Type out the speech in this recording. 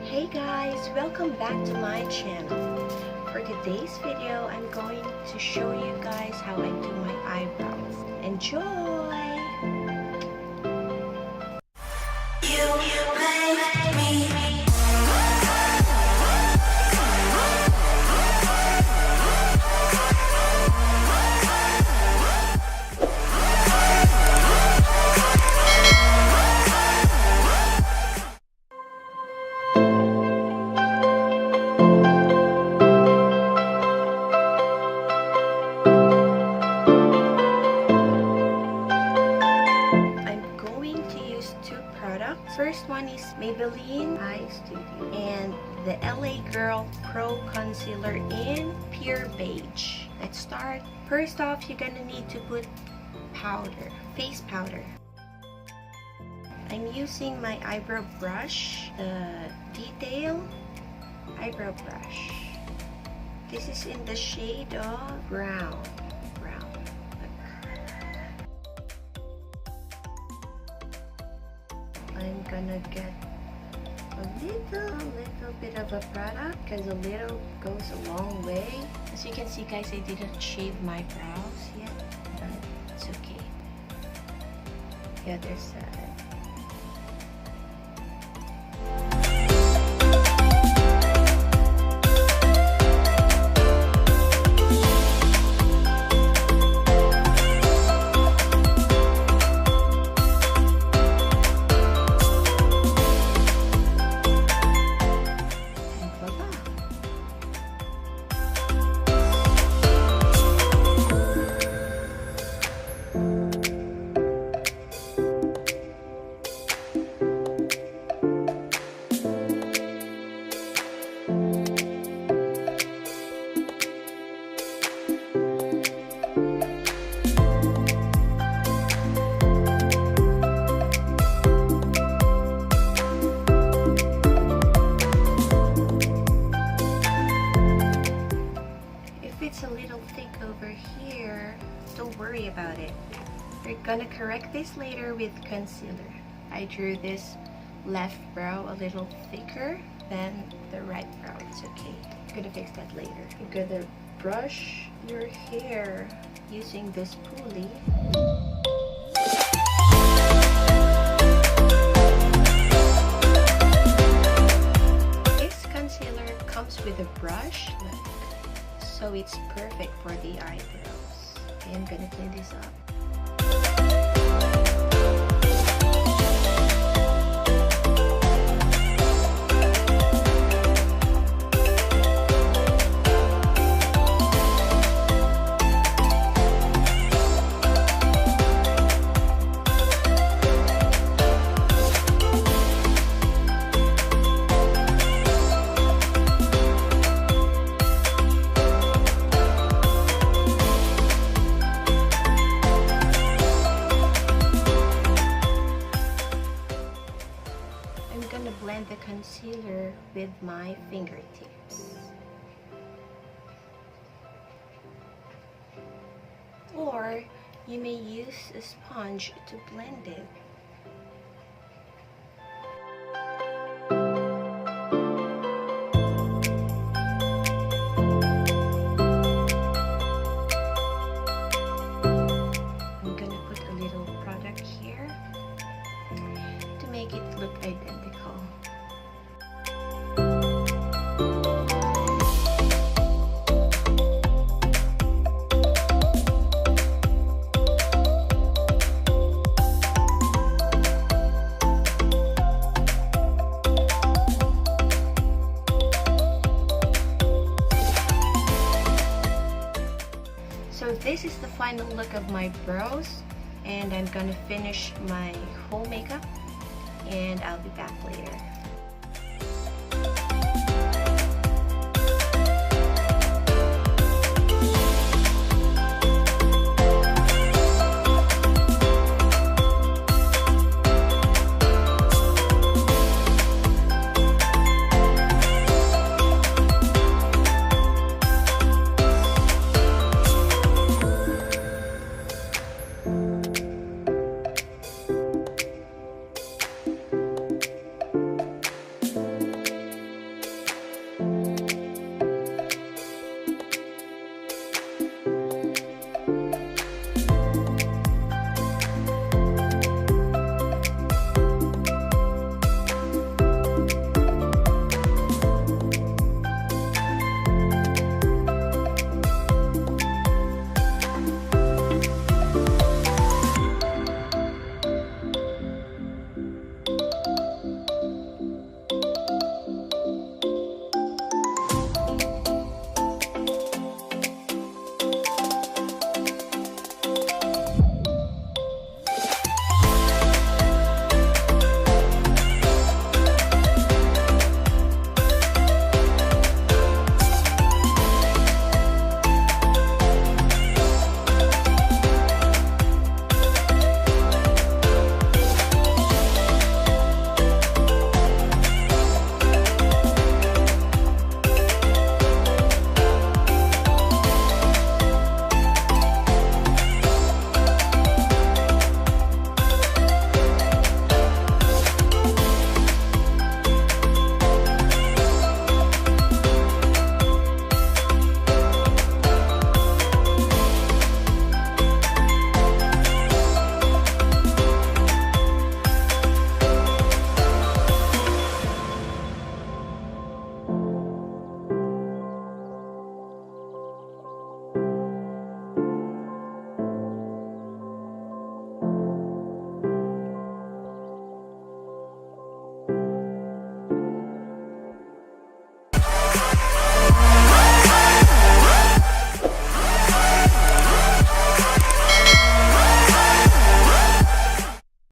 Hey guys, welcome back to my channel. For today's video, I'm going to show you guys how I do my eyebrows. Enjoy! First one is Maybelline Eyestudio and the LA Girl Pro Concealer in Pure Beige. Let's start. First off, you're gonna need to put powder, face powder. I'm using my eyebrow brush, the Detail eyebrow brush. This is in the shade of brown. I'm gonna get a little bit of a product because a little goes a long way. As you can see guys, I didn't shave my brows yet, but it's okay. The other side. It's a little thick over here, don't worry about it. We're gonna correct this later with concealer. I drew this left brow a little thicker than the right brow. It's okay. I'm gonna fix that later. You're gonna brush your hair using this pulley. This concealer comes with a brush. So it's perfect for the eyebrows. Okay, I'm gonna clean this up. Blend the concealer with my fingertips. Or you may use a sponge to blend it. I'm gonna put a little product here to make it look identical. So this is the final look of my brows, and I'm gonna finish my whole makeup and I'll be back later.